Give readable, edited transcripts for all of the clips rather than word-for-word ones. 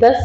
10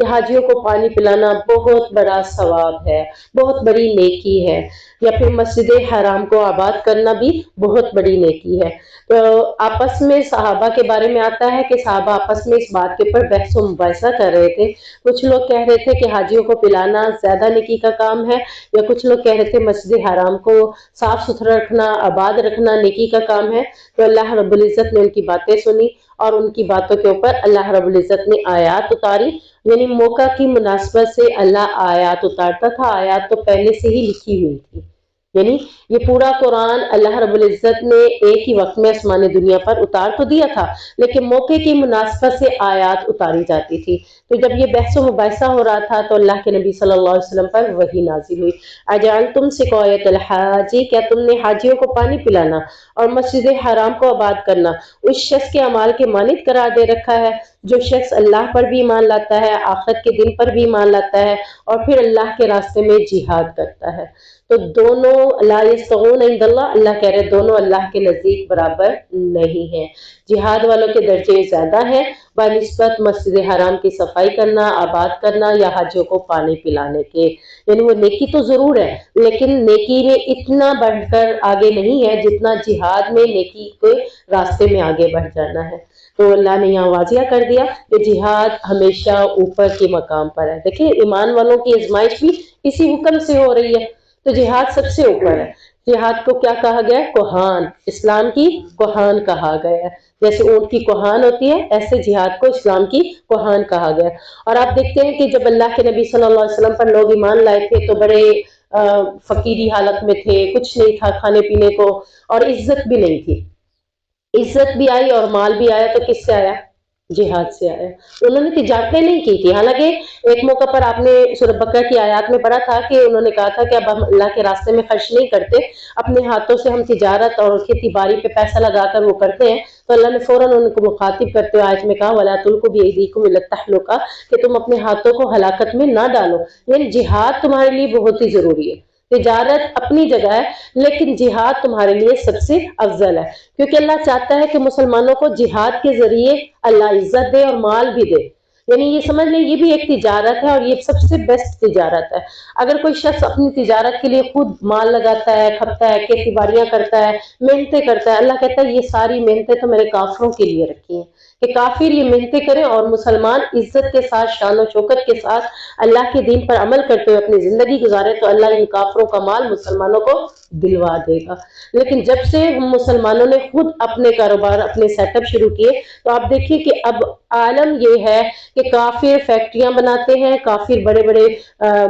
کہ حاجیوں کو پانی پلانا بہت بڑا ثواب ہے، بہت بڑی نیکی ہے، یا پھر مسجد حرام کو آباد کرنا بھی بہت بڑی نیکی ہے۔ تو آپس میں صحابہ کے بارے میں آتا ہے کہ صحابہ آپس میں اس بات کے اوپر بحث و مباحثہ کر رہے تھے۔ کچھ لوگ کہہ رہے تھے کہ حاجیوں کو پلانا زیادہ نیکی کا کام ہے، یا کچھ لوگ کہہ رہے تھے مسجد حرام کو صاف ستھرا رکھنا، آباد رکھنا نیکی کا کام ہے۔ تو اللہ رب العزت نے ان کی باتیں سنی، اور ان کی باتوں کے اوپر اللہ رب العزت نے آیات اتاری، یعنی موقع کی مناسبت سے اللہ آیات اتارتا تھا۔ آیات تو پہلے سے ہی لکھی ہوئی تھی، یعنی یہ پورا قرآن اللہ رب العزت نے ایک ہی وقت میں آسمان دنیا پر اتار تو دیا تھا، لیکن موقع کی مناسبت سے آیات اتاری جاتی تھی۔ تو جب یہ بحث و مباحثہ ہو رہا تھا تو اللہ کے نبی صلی اللہ علیہ وسلم پر وحی نازل ہوئی، اجعلتم سقایۃ الحاج، کیا تم نے حاجیوں کو پانی پلانا اور مسجد حرام کو آباد کرنا اس شخص کے اعمال کے مانند قرار دے رکھا ہے، جو شخص اللہ پر بھی ایمان لاتا ہے، آخرت کے دن پر بھی ایمان لاتا ہے، اور پھر اللہ کے راستے میں جہاد کرتا ہے۔ تو دونوں لا یستوون عند اللہ، اللہ کہہ رہے دونوں اللہ کے نزدیک برابر نہیں ہیں۔ جہاد والوں کے درجے زیادہ ہیں بنسبت مسجد حرام کی صفائی کرنا، آباد کرنا، یا حاجیوں کو پانی پلانے کے، یعنی وہ نیکی تو ضرور ہے، لیکن نیکی میں اتنا بڑھ کر آگے نہیں ہے جتنا جہاد میں نیکی کے راستے میں آگے بڑھ جانا ہے۔ تو اللہ نے یہاں واضح کر دیا کہ جہاد ہمیشہ اوپر کے مقام پر ہے۔ دیکھیں ایمان والوں کی آزمائش بھی اسی حکم سے ہو رہی ہے، تو جہاد سب سے اوپر ہے۔ جہاد کو کیا کہا گیا ہے؟ کوہان، اسلام کی کوہان کہا گیا ہے۔ جیسے اونٹ کی کوہان ہوتی ہے، ایسے جہاد کو اسلام کی کوہان کہا گیا ہے۔ اور آپ دیکھتے ہیں کہ جب اللہ کے نبی صلی اللہ علیہ وسلم پر لوگ ایمان لائے تھے تو بڑے فقیری حالت میں تھے، کچھ نہیں تھا کھانے پینے کو، اور عزت بھی نہیں تھی۔ عزت بھی آئی اور مال بھی آیا، تو کس سے آیا؟ جہاد سے آیا۔ انہوں نے تجارتیں نہیں کی تھی، حالانکہ ایک موقع پر آپ نے سورہ بقرہ کی آیات میں پڑھا تھا کہ انہوں نے کہا تھا کہ اب ہم اللہ کے راستے میں خرچ نہیں کرتے، اپنے ہاتھوں سے ہم تجارت اور کھیتی باڑی پہ پیسہ لگا کر وہ کرتے ہیں۔ تو اللہ نے فوراً ان کو مخاطب کرتے ہوئے آیت میں کہا وَلَا تُلْقُوا بِأَيْدِيكُمْ إِلَى التَّهْلُكَةِ، کہ تم اپنے ہاتھوں کو ہلاکت میں نہ ڈالو۔ یعنی جہاد تمہارے لیے بہت ہی ضروری ہے۔ تجارت اپنی جگہ ہے، لیکن جہاد تمہارے لیے سب سے افضل ہے، کیونکہ اللہ چاہتا ہے کہ مسلمانوں کو جہاد کے ذریعے اللہ عزت دے اور مال بھی دے۔ یعنی یہ سمجھ لیں یہ بھی ایک تجارت ہے، اور یہ سب سے بیسٹ تجارت ہے۔ اگر کوئی شخص اپنی تجارت کے لیے خود مال لگاتا ہے، کھپتا ہے، کھیتی باڑیاں کرتا ہے، محنتیں کرتا ہے، اللہ کہتا ہے یہ ساری محنتیں تو میں نے کافروں کے لیے رکھی ہیں، کہ کافر یہ محنتیں کریں اور مسلمان عزت کے ساتھ، شان و شوکت کے ساتھ اللہ کے دین پر عمل کرتے ہوئے اپنی زندگی گزارے، تو اللہ ان کافروں کا مال مسلمانوں کو دلوا دے گا۔ لیکن جب سے ہم مسلمانوں نے خود اپنے کاروبار، اپنے سیٹ اپ شروع کیے، تو آپ دیکھیے کہ اب عالم یہ ہے کہ کافر فیکٹریاں بناتے ہیں، کافر بڑے بڑے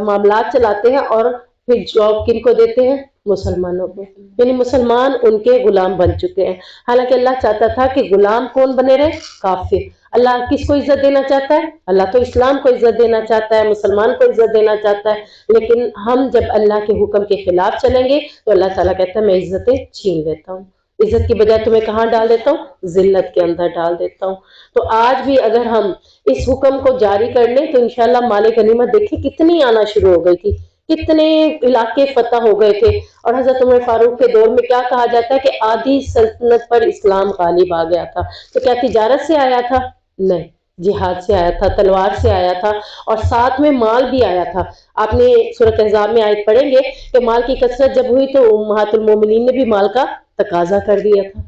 معاملات چلاتے ہیں، اور پھر جاب کن کو دیتے ہیں؟ مسلمانوں کو۔ یعنی مسلمان ان کے غلام بن چکے ہیں، حالانکہ اللہ چاہتا تھا کہ غلام کون بنے رہے؟ کافر۔ اللہ کس کو عزت دینا چاہتا ہے؟ اللہ تو اسلام کو عزت دینا چاہتا ہے، مسلمان کو عزت دینا چاہتا ہے، لیکن ہم جب اللہ کے حکم کے خلاف چلیں گے تو اللہ تعالیٰ کہتا ہے میں عزتیں چھین لیتا ہوں، عزت کی بجائے تمہیں کہاں ڈال دیتا ہوں؟ ذلت کے اندر ڈال دیتا ہوں۔ تو آج بھی اگر ہم اس حکم کو جاری کر لیں تو انشاءاللہ مال غنیمت دیکھیں کتنی آنا شروع ہو گئی تھی، کتنے علاقے فتح ہو گئے تھے۔ اور حضرت عمر فاروق کے دور میں کیا کہا جاتا ہے کہ آدھی سلطنت پر اسلام غالب آ گیا تھا۔ تو کیا تجارت سے آیا تھا؟ نہیں، جہاد سے آیا تھا، تلوار سے آیا تھا، اور ساتھ میں مال بھی آیا تھا۔ آپ نے سورۃ احزاب میں آیت پڑھیں گے کہ مال کی کثرت جب ہوئی تو امہات المومنین نے بھی مال کا تقاضا کر دیا تھا۔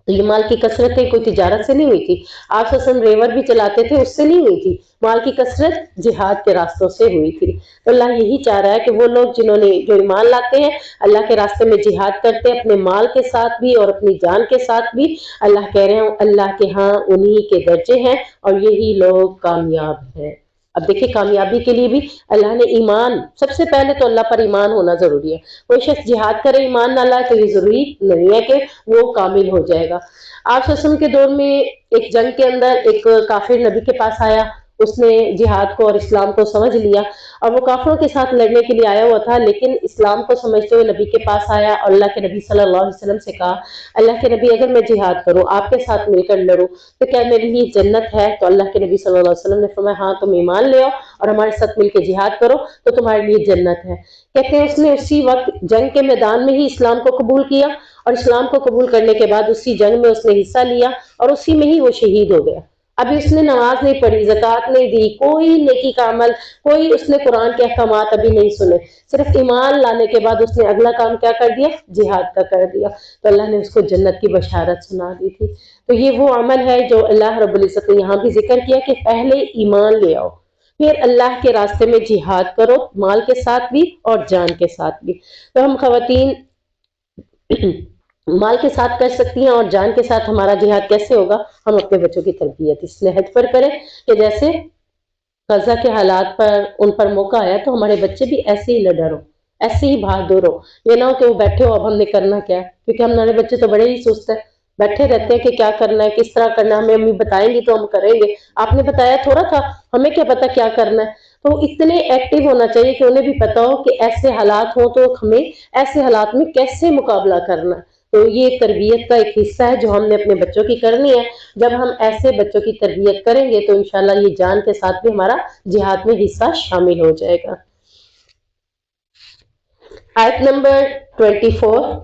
تو یہ مال کی کثرت کوئی تجارت سے نہیں ہوئی تھی، آپ صلی اللہ علیہ وسلم ریور بھی چلاتے تھے، اس سے نہیں ہوئی تھی، مال کی کثرت جہاد کے راستوں سے ہوئی تھی۔ تو اللہ یہی چاہ رہا ہے کہ وہ لوگ جنہوں نے جو ایمان لاتے ہیں، اللہ کے راستے میں جہاد کرتے ہیں، اپنے مال کے ساتھ بھی اور اپنی جان کے ساتھ بھی، اللہ کہہ رہے ہیں اللہ کے ہاں انہی کے درجے ہیں اور یہی لوگ کامیاب ہیں۔ اب دیکھیں کامیابی کے لیے بھی اللہ نے ایمان، سب سے پہلے تو اللہ پر ایمان ہونا ضروری ہے۔ کوئی شخص جہاد کرے ایمان نہ لائے تو یہ ضروری نہیں ہے کہ وہ کامل ہو جائے گا۔ آپ صلی اللہ علیہ وسلم کے دور میں ایک جنگ کے اندر ایک کافر نبی کے پاس آیا، اس نے جہاد کو اور اسلام کو سمجھ لیا، اور وہ کافروں کے ساتھ لڑنے کے لیے آیا ہوا تھا، لیکن اسلام کو سمجھتے ہوئے نبی کے پاس آیا اور اللہ کے نبی صلی اللہ علیہ وسلم سے کہا اللہ کے نبی اگر میں جہاد کروں، آپ کے ساتھ مل کر لڑوں تو کیا میرے لیے جنت ہے؟ تو اللہ کے نبی صلی اللہ علیہ وسلم نے فرمایا ہاں تم ایمان لے آؤ اور ہمارے ساتھ مل کے جہاد کرو تو تمہارے لیے جنت ہے۔ کہتے ہیں اس نے اسی وقت جنگ کے میدان میں ہی اسلام کو قبول کیا، اور اسلام کو قبول کرنے کے بعد اسی جنگ میں اس نے حصہ لیا اور اسی میں ہی وہ شہید ہو گیا۔ ابھی اس نے نماز نہیں پڑھی، زکوٰۃ نہیں دی، کوئی نیکی کا عمل، کوئی اس نے قرآن کے احکامات ابھی نہیں سنے، صرف ایمان لانے کے بعد اس نے اگلا کام کیا کر دیا؟ جہاد کا کر دیا، تو اللہ نے اس کو جنت کی بشارت سنا دی تھی۔ تو یہ وہ عمل ہے جو اللہ رب العزت نے یہاں بھی ذکر کیا کہ پہلے ایمان لے آؤ، پھر اللہ کے راستے میں جہاد کرو، مال کے ساتھ بھی اور جان کے ساتھ بھی۔ تو ہم خواتین مال کے ساتھ کر سکتی ہیں، اور جان کے ساتھ ہمارا جہاد کیسے ہوگا؟ ہم اپنے بچوں کی تربیت اس نہج پر کریں کہ جیسے غزہ کے حالات پر ان پر موقع آیا تو ہمارے بچے بھی ایسے ہی لڈر ہو، ایسے ہی بہادر ہو، یہ نہ ہو کہ وہ بیٹھے ہو اب ہم نے کرنا کیا ہے، کیونکہ ہمارے بچے تو بڑے ہی سست ہیں، بیٹھے رہتے ہیں کہ کیا کرنا ہے، کس طرح کرنا ہے، ہمیں امی بتائیں گی تو ہم کریں گے، آپ نے بتایا تھوڑا تھا، ہمیں کیا پتا کیا کرنا ہے۔ تو اتنے ایکٹیو ہونا چاہیے کہ انہیں بھی پتا ہو کہ ایسے حالات ہوں تو ہمیں ایسے حالات میں کیسے مقابلہ کرنا ہے۔ تو یہ تربیت کا ایک حصہ ہے جو ہم نے اپنے بچوں کی کرنی ہے۔ جب ہم ایسے بچوں کی تربیت کریں گے تو انشاءاللہ یہ جان کے ساتھ بھی ہمارا جہاد میں حصہ شامل ہو جائے گا۔ آیت نمبر 24،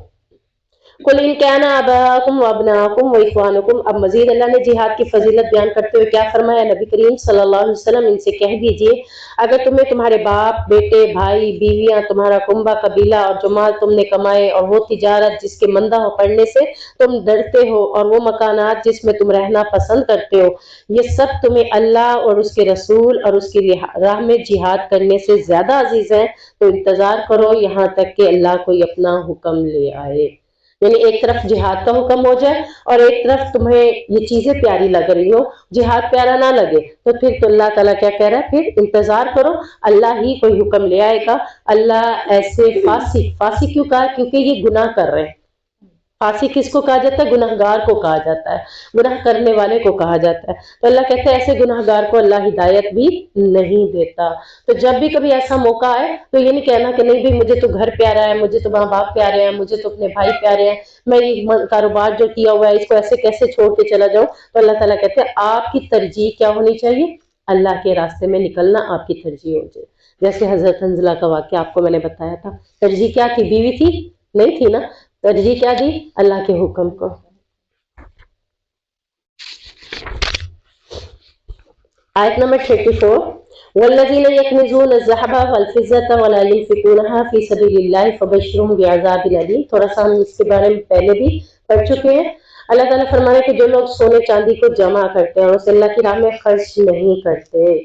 قل ان کان آباءکم وابناءکم واخوانکم۔ اب مزید اللہ نے جہاد کی فضیلت بیان کرتے ہوئے کیا فرمایا؟ نبی کریم صلی اللہ علیہ وسلم ان سے کہہ دیجئے اگر تمہیں تمہارے باپ، بیٹے، بھائی، بیویاں، تمہارا کنبہ قبیلہ اور جو مال تم نے کمائے، اور وہ تجارت جس کے مندہ ہو پڑنے سے تم ڈرتے ہو، اور وہ مکانات جس میں تم رہنا پسند کرتے ہو، یہ سب تمہیں اللہ اور اس کے رسول اور اس کی راہ میں جہاد کرنے سے زیادہ عزیز ہیں، تو انتظار کرو یہاں تک کہ اللہ کوئی اپنا حکم لے آئے۔ یعنی ایک طرف جہاد کا حکم ہو جائے اور ایک طرف تمہیں یہ چیزیں پیاری لگ رہی ہو، جہاد پیارا نہ لگے تو پھر تو اللہ تعالیٰ کیا کہہ رہا ہے؟ پھر انتظار کرو، اللہ ہی کوئی حکم لے آئے گا۔ اللہ ایسے فاسق کیوں کہا؟ کیونکہ یہ گناہ کر رہے ہیں۔ فاسق کس کو کہا جاتا ہے؟ گناہ گار کو کہا جاتا ہے، گناہ کرنے والے کو کہا جاتا ہے۔ تو اللہ کہتے ہیں ایسے گناہ گار کو اللہ ہدایت بھی نہیں دیتا۔ تو جب بھی کبھی ایسا موقع آئے تو یہ نہیں کہنا کہ نہیں بھی مجھے تو گھر پیارا ہے، مجھے تو ماں باپ پیارے ہیں، مجھے تو اپنے بھائی پیارے ہیں، میں یہ کاروبار جو کیا ہوا ہے اس کو ایسے کیسے چھوڑ کے چلا جاؤں۔ تو اللہ تعالیٰ کہتے ہیں آپ کی ترجیح کیا ہونی چاہیے؟ اللہ کے راستے میں نکلنا آپ کی ترجیح ہو جائے۔ جیسے حضرت حنظلہ کا واقعہ آپ کو میں نے بتایا تھا، ترجیح کیا تھی؟ بیوی تھی؟ نہیں تھی نا، ترجیح کیا دی؟ اللہ کے حکم کو۔ آیت نمبر 34، والذین یکنزون الذھب والفضة ولا ينفقونها فی سبیل اللہ فبشرھم بعذاب الیم۔ تھوڑا سا ہم اس کے بارے میں پہلے بھی پڑھ چکے ہیں۔ اللہ تعالیٰ فرمانے کہ جو لوگ سونے چاندی کو جمع کرتے ہیں اور اسے اللہ کی راہ میں خرچ نہیں کرتے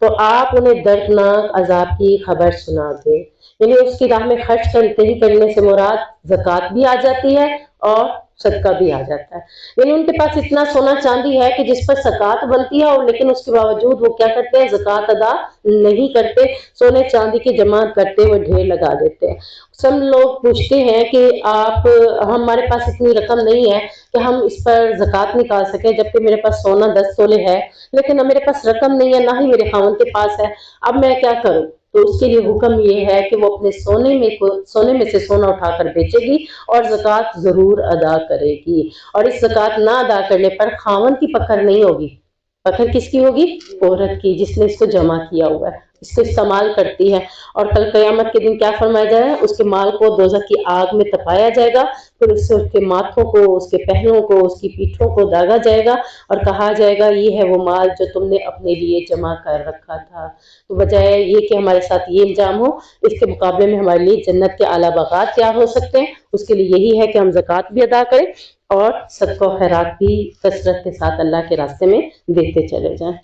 تو آپ انہیں دردناک عذاب کی خبر سنا دیں۔ یعنی اس کی راہ میں خرچ کرنے سے مراد زکوٰۃ بھی آ جاتی ہے اور صدقہ بھی آ جاتا ہے۔ یعنی ان کے پاس اتنا سونا چاندی ہے کہ جس پر زکوٰۃ بنتی ہے، اور لیکن اس کے باوجود وہ کیا کرتے ہیں؟ زکوٰۃ ادا نہیں کرتے، سونے چاندی کی جمع کرتے ہوئے ڈھیر لگا دیتے ہیں۔ سب لوگ پوچھتے ہیں کہ آپ ہمارے پاس اتنی رقم نہیں ہے کہ ہم اس پر زکوٰۃ نکال سکیں، جبکہ میرے پاس سونا 10 تولے ہے، لیکن میرے پاس رقم نہیں ہے، نہ ہی میرے خاوند کے پاس ہے، اب میں کیا کروں؟ تو اس کے لیے حکم یہ ہے کہ وہ اپنے سونے میں سے سونا اٹھا کر بیچے گی اور زکوٰۃ ضرور ادا کرے گی، اور اس زکوٰۃ نہ ادا کرنے پر خاوند کی پکڑ نہیں ہوگی۔ پکڑ کس کی ہوگی؟ عورت کی، جس نے اس کو جمع کیا ہوا ہے، اس کو استعمال کرتی ہے۔ اور کل قیامت کے دن کیا فرمایا جائے گا؟ اس کے مال کو دوزخ کی آگ میں تپایا جائے گا، پھر اس سے اس کے ماتھوں کو، اس کے پہلوؤں کو، اس کی پیٹھوں کو داغا جائے گا اور کہا جائے گا یہ ہے وہ مال جو تم نے اپنے لیے جمع کر رکھا تھا۔ تو بجائے یہ کہ ہمارے ساتھ یہ الزام ہو، اس کے مقابلے میں ہمارے لیے جنت کے اعلیٰ باغات تیار ہو سکتے ہیں۔ اس کے لیے یہی ہے کہ ہم زکوٰۃ بھی ادا کریں اور صدقہ و خیرات بھی کثرت کے ساتھ اللہ کے راستے میں دیتے چلے جائیں۔